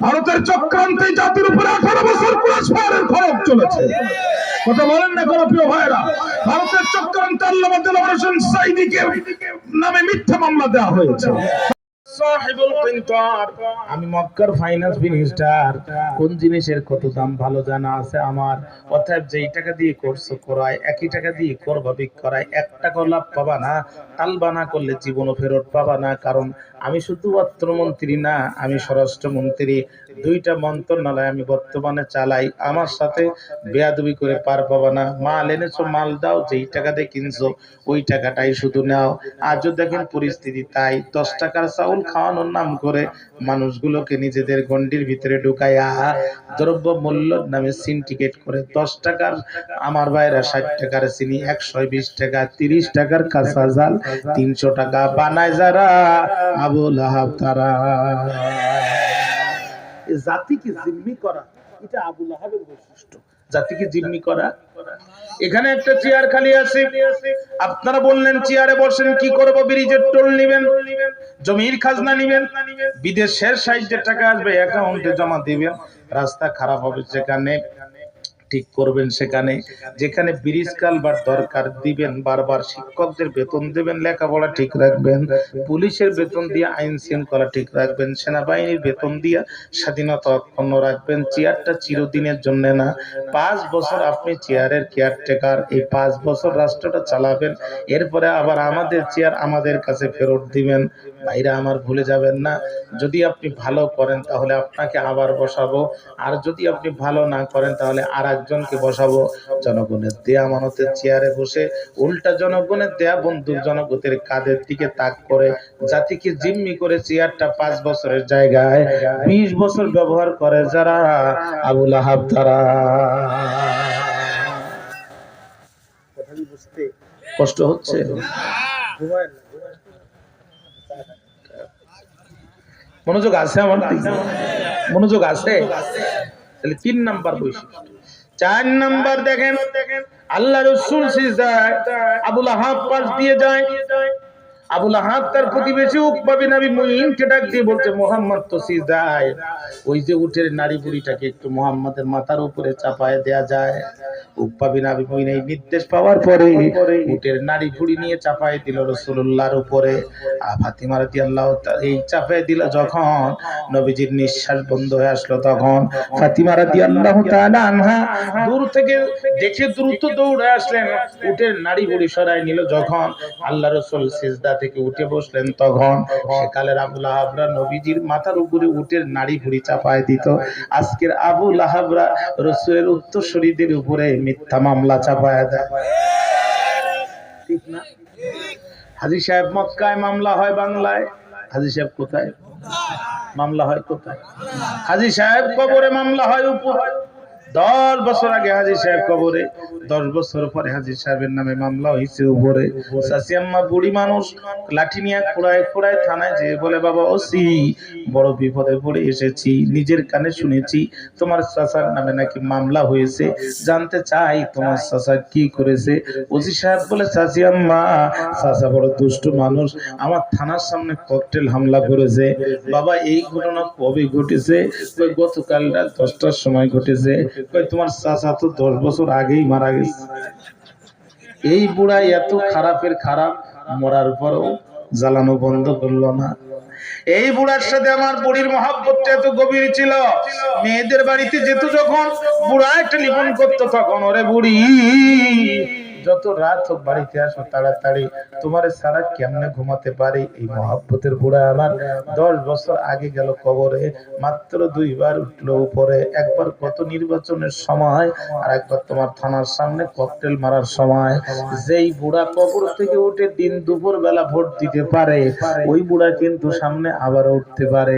ভারতের চক্রান্তে জাতির উপরে 18 বছর পুলিশ ফায়ারের খরচ চলেছে। কথা বলেন না কোন প্রিয় ভাইরা? ভারতের চক্রান্তে আল্লামা দেলোয়ার হোসেন সাঈদীকে নামে মিথ্যা মামলা দেওয়া হয়েছে। সাহিবুল কিনতার, আমি মক্কার ফাইন্যান্স মিনিস্টার, কোন জিনিসের কত দাম ভালো জানা আছে আমার। অতএব যেই টাকা দিয়ে করছো করায়, একই টাকা দিয়ে করবা বিক্রয়, 1 টাকা লাভ পাবা না, তালবানা করলে জীবনও ফেরত পাবা না। কারণ আমি শুধু অর্থমন্ত্রী না, আমি স্বরাষ্ট্রমন্ত্রী। 2টা মন্ত্রণালয় আমি বর্তমানে চালাই। আমার সাথে বেয়াদবি করে পার পাবা না। মাল এনেছো মাল দাও, যেই টাকা দিয়ে কিনছো ওই টাকাটাই শুধু নাও। আজও দেখেন পরিস্থিতি তাই। 10 টাকার চাউল খাওয়ানোর নাম করে মানুষগুলোকে নিজেদের গন্ডির ভিতরে ঢুকাইয়া দ্রব্য মূল্য নামে সিন্ডিকেট করে 10 টাকার আমার ভাইরা 60 টাকার চিনি, 120 টাকা, 30 টাকার কাঁচা জাল, 300 টাকা বানায় যারা আবু লাহাব তারা। জাতিকে জিম্মি করা, এটা আবু লাহাবের বৈশিষ্ট্য। জাতিকে জিম্মি করা। এখানে একটা চেয়ার খালি আছে, আপনারা বললেন চেয়ারে বসেন, কি করব? ব্রিজের টোল নেবেন, জমির খাজনা নেবেন, বিদেশের 60 টাকা আসবে অ্যাকাউন্টে জমা দিবেন, রাস্তা খারাপ হবে সেখানে ঠিক করবেন, সেখানে যেখানে ব্রিজ কালভার্ট দরকার দিবেন, বারবার শিক্ষকদের বেতন দেবেন, লেখাপড়া ঠিক রাখবেন, পুলিশের বেতন দিয়ে আইন শৃঙ্খলা ঠিক রাখবেন, সেনাবাহিনীর বেতন দিয়ে স্বাধীনতা অক্ষুণ্ণ রাখবেন। চেয়ারটা চিরদিনের জন্য না, 5 বছর আপনি চেয়ারের কেয়ারটেকার, এই 5 বছর রাষ্ট্রটা চালাবেন, এরপরে আবার আমাদের চেয়ার আমাদের কাছে ফেরত দিবেন। ভাইরা আমার ভুলে যাবেন না, যদি আপনি ভালো করেন তাহলে আপনাকে আবার বসাবো, আর যদি আপনি ভালো না করেন তাহলে আর একজনকে বসাবো। জনগণের দেয়া আমানতের চেয়ারে বসে উল্টা জনগণের দেয়া বন্দুক জনগণের কাঁধের দিকে তাক করে জাতিকে জিম্মি করে চেয়ারটা 5 বছরের জায়গায় 20 বছর ব্যবহার করে যারা আবু লাহাব তারা। কথাটি বুঝতে কষ্ট হচ্ছে? মনোযোগ আছে আমার? মনোযোগ আছে? তাহলে 3 নাম্বার বৈশিষ্ট্য। 4 নাম্বার দেখেন, আল্লাহ রাসূল সিজদায় আবু লাহাব পাশ দিয়ে যায়। আবু লাহাব তার প্রতিবেশী উকবা বিন আবি মুঈনকে ডাক দিয়ে বলছে, মুহাম্মদ তো সিজদায়, ওই যে উটের নাড়ি বুড়িটাকে একটু মুহাম্মাদের মাথার উপরে চাপায় দেয়া যায়। উকবা বিন আবি মুঈন এই নির্দেশ পাওয়ার পরে উটের নাড়ি বুড়ি নিয়ে চাপায় দিল রাসূলুল্লাহর উপরে। ফাতিমা রাদিয়াল্লাহু তাআলা এই চাপায় দিল যখন নবীজির নিঃশ্বাস বন্ধ হয়ে আসলো, তখন ফাতিমা রাদিয়াল্লাহু তাআলা আনহা দূর থেকে দেখে দ্রুত দৌড়ে আসলেন, উটের নাড়ি বুড়ি সরায় নিল। যখন আল্লাহ রাসূল সিজদা থেকে উঠে বসলেন, তখন সেকালের আবু লাহাবরা নবীজির মাথার উপরে উটের নাড়ি ভুড়ি চাপায় দিত। আজকের আবু লাহাবরা রাসূলের উত্তরসূরিদের উপরে মিথ্যা মামলা চাপায় দেয়। ঠিক না? হাজী সাহেব মক্কায় মামলা হয় বাংলায়, হাজী সাহেব কোথায় মামলা হয়? কোথায়? হাজী সাহেব কবরে মামলা হয় উপরে। 10 বছর আগে হাজী সাহেব কবরে, 10 বছর পরে হাজী সাহেবের নামে মামলা হয়েছে উপরে। চাচি আম্মা বুড়ি মানুষ লাঠি নিয়ে খোঁড়ায় খোঁড়ায় থানায় যেয়ে বলে, বাবা ওসি, বড় বিপদে পড়ে এসেছি, নিজের কানে শুনেছি তোমার চাচার নামে নাকি মামলা হয়েছে, জানতে চাই তোমার চাচা কি করেছে। ওসি সাহেব বলে, চাচি আম্মা, চাচা বড় দুষ্ট মানুষ, আমার থানার সামনে ককটেল হামলা করেছে। বাবা এই ঘটনা কবে ঘটেছে? গতকাল রাত 10টার সময় ঘটেছে। তোমার চাচা তো 10 বছর আগেই মারা গেছে। এই বুড়া এত খারাপের খারাপ, মরার পরও জ্বালানো বন্ধ করলো না। এই বুড়ার সাথে আমার বুড়ির মহব্বতটা এত গভীর ছিল, মেয়েদের বাড়িতে যেত যখন বুড়া টেলিফোন করতো, তখন ওরে বুড়ি যত রাত হোক বাড়িতে আসো তাড়াতাড়ি, তোমারে ছাড়া কেমনে ঘুমাতে পারি। এই মহব্বতের বুড়া আমার 10 বছর আগে গেল কবরে, মাত্র 2 বার উঠলো উপরে। একবার কত নির্বাচনের সময়, আর একবার তোমার থানার সামনে ককটেল মারার সময়। যেই বুড়া কবর থেকে উঠে দিন দুপুর বেলা ভোট দিতে পারে, ওই বুড়া কিন্তু সামনে আবার উঠতে পারে।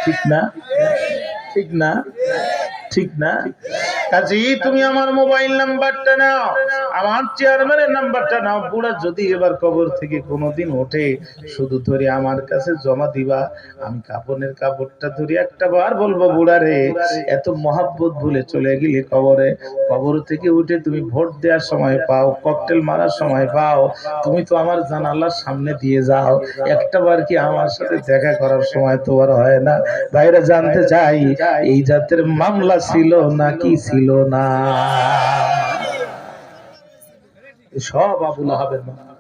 ঠিক না? ঠিক না? ঠিক না? কাজী তুমি আমার মোবাইল নাম্বারটা নাও, আমার চেয়ারম্যানের নাম্বারটা নাও। বুড়া যদি এবার কবর থেকে কোনোদিন ওঠে, শুধু ধরে আমার কাছে জমা দিবা। আমি কাপনের কাপড়টা ধরে একটা বার বলবো, বুড়া রে, এত মহাব্বত ভুলে চলে গেলি কবরে। কবর থেকে উঠে তুমি ভোট দেওয়ার সময় পাও, ককটেল মারার সময় পাও, তুমি তো আমার জানালার সামনে দিয়ে যাও, একটা বার কি আমার সাথে দেখা করার সময় তোমার হয় না? বাইরে জানতে চাই, এই জাতের মামলা ছিল নাকি ছিল না? সব আবুল আহাবের মামলা,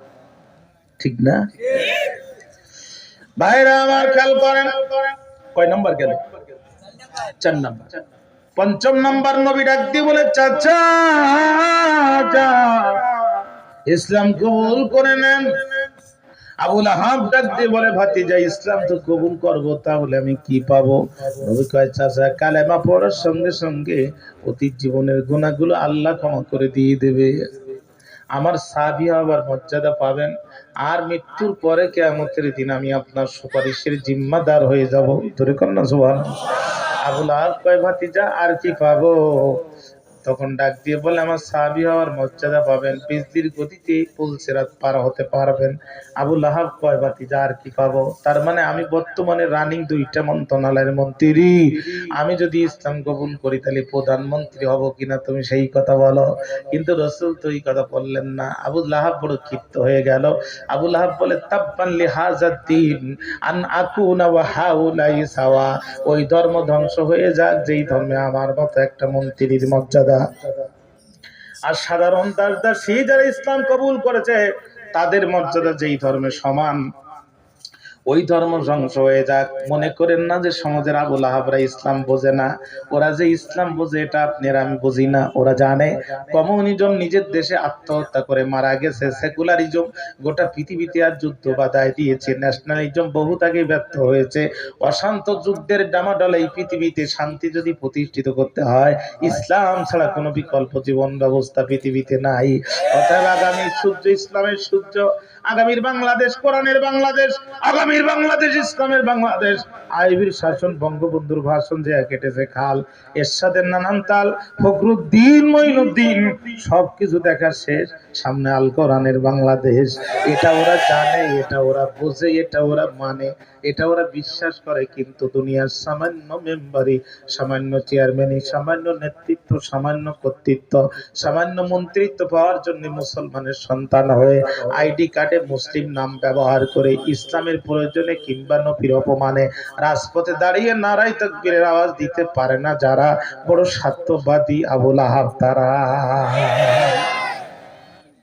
ঠিক না? ভাইরা আমার খেয়াল করেন, কয় নাম্বার গেল? 4 নাম্বার। 5ম নাম্বার নবী ডাক দিয়ে বলে, চাচা যা ইসলাম কবুল করে নেন। আবুল আহাব ডাক দিয়ে বলে, ভাতিজা ইসলাম তো কবুল করবো, তাহলে আমি কি পাবো? নবী কয়, চাচা কালেমা পড়ার সঙ্গে সঙ্গে অতীত জীবনের গুনাহগুলো আল্লাহ ক্ষমা করে দিয়ে দেবে, আমার সাহাবী হওয়ার মর্যাদা পাবেন, আর মৃত্যুর পরে কিয়ামতের দিন আমি আপনার সুপারিশের জিম্মাদার হয়ে যাব। ধরে কর না সুবহানাল্লাহ। আবুল আহাব কয়, ভাতিজা আর কি পাবো? তখন ডাক দিয়ে বলে, আমার সাহাবী হওয়ার মর্যাদা পাবেন, বিজলির গতিতে পুলসিরাত পার হতে পারবেন। আবুল আহাব কয়, ভাতিজা আর কি পাবো? তার মানে আমি বর্তমানে রানিং 2টা মন্ত্রণালয়ের মন্ত্রী, আমি যদি ইসলাম কবুল করি তাহলে প্রধানমন্ত্রী হব কিনা তুমি সেই কথা বলো। কিন্তু রাসূল তো এই কথা বললেন না। আবুল আহাব বড় ক্ষিপ্ত হয়ে গেল। আবুল আহাব বলে, তাব্বান লিহাযাদ দ্বীন আন আকুনা ওয়া হাউলাই সাওয়া, ওই ধর্ম ধ্বংস হয়ে যাক যেই ধর্মে আমার মতো একটা মন্ত্রীর মর্যাদা। আর সাধারণ দাসী যারা ইসলাম কবুল করেছে তাদের মর্যাদা যেই ধর্মে সমান, ওই ধর্ম ধ্বংস হয়ে যাক। মনে করেন না যে সমাজের আবুল আহাবরা ইসলাম বোঝে না। ওরা যে ইসলাম বোঝে এটা আপনারা আমি বুঝি না। ওরা জানে কমিউনিজম নিজের দেশে আত্মহত্যা করে মারা গেছে, সেকুলারিজম গোটা পৃথিবীতে আর যুদ্ধ বাধায় দিয়েছে, ন্যাশনালিজম বহুত আগে ব্যর্থ হয়েছে। অশান্ত যুদ্ধের ডামাডোলে এই পৃথিবীতে শান্তি যদি প্রতিষ্ঠিত করতে হয়, ইসলাম ছাড়া কোনো বিকল্প জীবন ব্যবস্থা পৃথিবীতে নাই। অতএব আগামী সূর্য ইসলামের সূর্য, আগামীর বাংলাদেশ কোরআনের বাংলাদেশ, আগামীর বাংলাদেশ ইসলামের বাংলাদেশ। আইবির শাসন, বঙ্গবন্ধুর ভাষণ যে কেটেছে খাল, এরশাদের নানান তাল, ফখরুদ্দিন মঈনুদ্দিন, সবকিছু দেখা শেষ, সামনে আল কোরআনের বাংলাদেশ। এটা ওরা জানে, এটা ওরা বোঝে, এটা ওরা মানে, এটা ওরা বিশ্বাস করে। কিন্তু দুনিয়ার সামান্য মেম্বারি, সামান্য চেয়ারম্যানি, সামান্য নেতৃত্ব, সামান্য কর্তৃত্ব, সামান্য মন্ত্রিত্ব পাওয়ার জন্য মুসলমানের সন্তান হয়ে আইডি কার্ডে মুসলিম নাম ব্যবহার করে ইসলামের প্রয়োজনে কিংবা নবীর অপমানে রাজপথে দাঁড়িয়ে নারায়ে তাকবীরের আওয়াজ দিতে পারে না যারা, বড় স্বার্থবাদী আবুল আহাব তারা।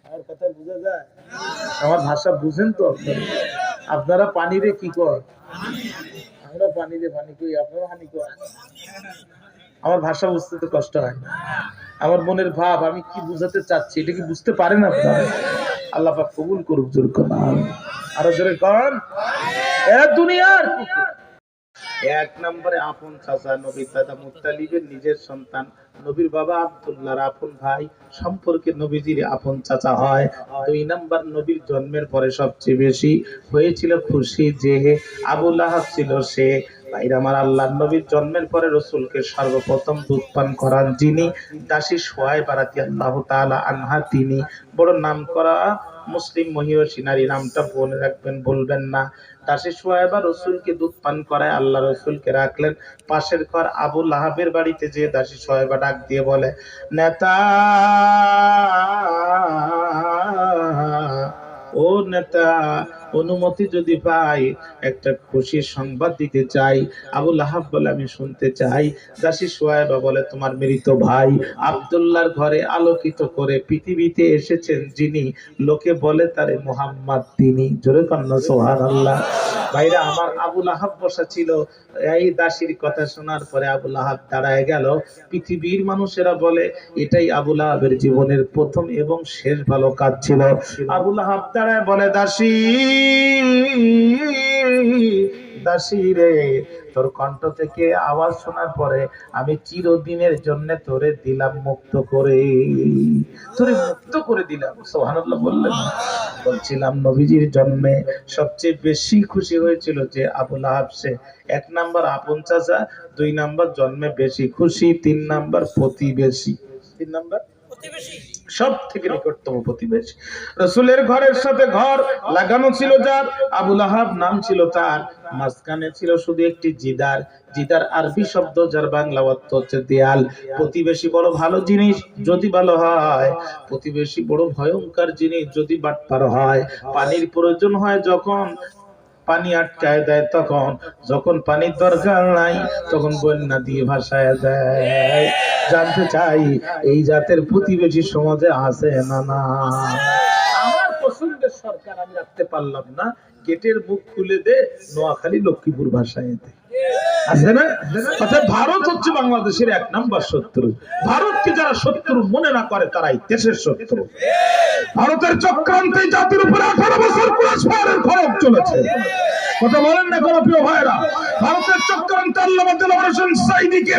আমার কথা বুঝা যায়? আমার ভাষা বুঝেন তো আপনারা? পানিরে কি কর? আমরা পানিরে পানি কই, আপনারা হানি কর। আমার ভাষা বুঝতে তো কষ্ট হয়। আমার মনের ভাব আমি কি বুঝাতে চাচ্ছি এটা কি বুঝতে পারেন আপনারা? আল্লাহ পাক কবুল করুক। জোরে কোন আরো জোরে কোন। এরা দুনিয়ার এক নম্বরে আপন চাচা, নবীর দাদা মুত্তালিবের নিজের সন্তান, নবীর বাবা আব্দুল্লাহর আপন ভাই, সম্পর্কে নবীজির আপন চাচা হয়। 2 নাম্বার, নবীর জন্মের পরে সবচেয়ে বেশি হয়েছিল খুশি যে আবুল আহাব ছিল সে। ভাইরা আমার, আল্লাহর নবীর জন্মের পরে রাসূলকে সর্বপ্রথম দুধ পান করান যিনি, দাসী সুহায়বা রাদিয়াল্লাহু তাআলা আনহা, তিনি বড় নামকরা মুসলিম মহিষী নারী, নামটা মনে রাখবেন, বলবেন না। দাসী সুহায়বা রাসূলকে দুধ পান করায়, আল্লাহ রাসূলকে রাখলেন পাশের ঘর। আবুল আহাবের বাড়িতে যে দাসী সুহায়বা ডাক দিয়ে বলে, নেতা ও নেতা, অনুমতি যদি পাই একটা খুশির সংবাদ দিতে চাই। আবুল আহাব বলে, আমি শুনতে চাই। দাসী সুহায়বা বলে, তোমার মৃত ভাই আব্দুল্লাহর ঘরে আলোকিত করে পৃথিবীতে এসেছেন যিনি, লোকে বলে তারে মুহাম্মদ, তিনি। জোরে কান্না সুবহানাল্লাহ। ভাইরা আমার, আবুল আহাব বসা ছিল। এই দাসীর কথা শোনার পরে আবুল আহাব দাঁড়ায় গেল। পৃথিবীর মানুষেরা বলে এটাই আবুল আহাবের জীবনের প্রথম এবং শেষ ভালো কাজ ছিল। আবুল আহাব দাঁড়ায় বলে, দাসী দাসী রে, তোর কণ্ঠ থেকে আওয়াজ শোনার পরে আমি চিরদিনের জন্য তোরে দিলাম মুক্ত করে, তোরে মুক্ত করে দিলাম। সুবহানাল্লাহ বললেন। বলছিলাম নবীজির জন্মে সবচেয়ে বেশি খুশি হয়েছিল যে আবুল আহাব, সে 1 নাম্বার আপন চাচা, 2 নাম্বার জন্মে বেশি খুশি, 3 নাম্বার প্রতিবেশী। 3 নাম্বার সব থেকে নিকটতম প্রতিবেশী। রাসূলের ঘরের সাথে ঘর লাগানো ছিল যার, আবু লাহাব নাম ছিল তার, মাঝখানে ছিল শুধু একটি জিদার। জিদার আরবি শব্দ যার বাংলা অর্থ হচ্ছে দেয়াল। প্রতিবেশী বড় ভালো জিনিস যদি ভালো হয়, প্রতিবেশী বড় ভয়ঙ্কর জিনিস যদি বাটপার হয়। পানির প্রয়োজন হয় যখন পানি আটকায় দেয়, তখন যখন পানির দরকার নাই তখন বন্যা দিয়ে ভাসায় দেয়। জানতে চাই এই জাতের প্রতিবেশী সমাজে আছে না? না, আমার পছন্দের সরকার আমি রাখতে পারলাম না, গেটের মুখ খুলে দে, নোয়াখালী লক্ষ্মীপুর ভাসায় দে। আছে না? অর্থাৎ ভারত হচ্ছে বাংলাদেশের 1 নম্বর শত্রু। ভারতকে যারা শত্রু মনে না করে তারাই দেশের শত্রু। ভারতের চক্রান্তে জাতির উপরে 18 বছর পুরস্কারের খরচ চলেছে। কথা বলেন না কোনো প্রিয় ভাইরা? ভারতের চক্রান্তে আল্লামা দেলোয়ার হোসেন সাঈদীকে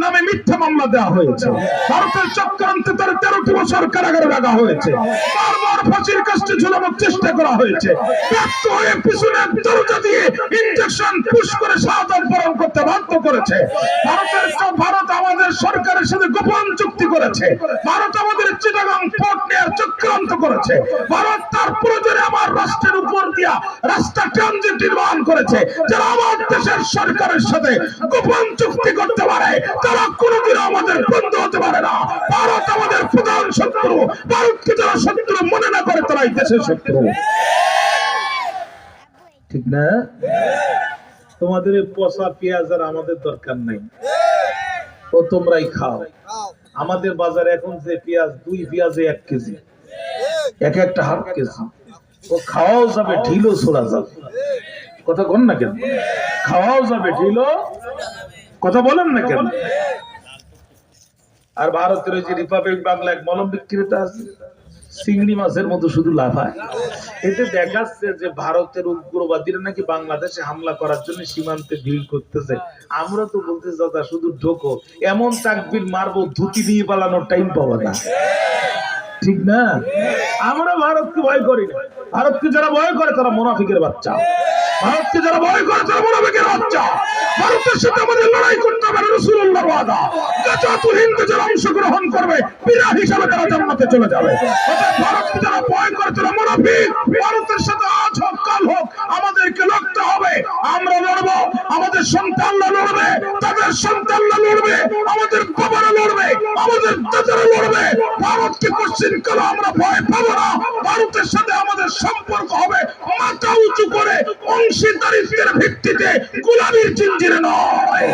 নামে মিথ্যা মামলা দেওয়া হয়েছে। ভারতের চক্রান্তে তার 13টি বছর কারাগারে রাখা হয়েছে। বারবার ফাঁসির কাস্টে ঝুলানোর চেষ্টা করা হয়েছে। ব্যর্থ হয়ে পিছনে দরজা দিয়ে ইনজেকশন পুশ করে শাহাদাত বরণ করতে বাধ্য করেছে। ভারত আমাদের সরকারের সাথে গোপন চুক্তি করেছে। ভারত আমাদের চিটাগাং পোর্ট নেয়ার চক্রান্ত করেছে। ভারত তার প্রয়োজনে আমার রাষ্ট্রের উপর দিয়া রাস্তা ট্রানজিট নির্মাণ করেছে। যারা আমার দেশের সরকারের সাথে গোপন চুক্তি করতে পারে তারা কোনোদিন আমাদের বন্ধু হতে পারে না। ভারত আমাদের প্রধান শত্রু। ভারতকে যারা শত্রু মনে না করে তারাই দেশের শত্রু। ঠিক না? তোমাদের পচা পেঁয়াজ আর আমাদের দরকার নাই, ও তোমরাই খাও। আমাদের বাজারে এখন যে পেঁয়াজ, 2 পেঁয়াজে 1 কেজি, এক একটা হাফ কেজি, ও খাওয়াও যাবে, ঢিলও ছোড়া যাবে। কথা বল না কেন? খাওয়াও যাবে, ঢিলও, কথা বলেন না কেন? আর ভারতের ওই যে রিপাবলিক বাংলা এক মলম বিক্রেতা আছে, চিংড়ি মাছের মতো শুধু লাফায়। এতে দেখাচ্ছে যে ভারতের উগ্রবাদীরা নাকি বাংলাদেশে হামলা করার জন্য সীমান্তে ভিড় করতেছে। আমরা তো বলতে দাদা শুধু ঢোকো, এমন তাকবীর মারবো ধুতি দিয়ে পালানোর টাইম পাবো না। ঠিক না? আমরা ভারতকে ভয় করি না। ভারতকে যারা ভয় করে তারা মুনাফিকের বাচ্চা। ভারতকে যারা ভয় করে তারা মুনাফিকের বাচ্চা। ভারতের সাথে আমাদের লড়াই করতে হবে, রাসূলুল্লাহর ওয়াদা। গাজাতুল হিন্দে যারা অংশগ্রহণ করবে বীরা হিসাবে তারা জান্নাতে চলে যাবে। অর্থাৎ ভারতকে যারা ভয় করে তারা মুনাফিক। ভারতের সাথে আজ হোক কাল হোক আমাদেরকে লড়তে হবে। আমরা লড়বো, আমাদের সন্তানরা লড়বে, তাদের সন্তানরা লড়বে, আমাদের বাবারা লড়বে, আমাদের দাদারা লড়বে। ভারতকে কোশ্চিন কালো আমরা ভয় পাবো না। ভারতের সাথে আমাদের সম্পর্ক হবে মাথা উঁচু করে, অংশীদারিত্বের ভিত্তিতে, গোলামীর জিঞ্জিরে নয়।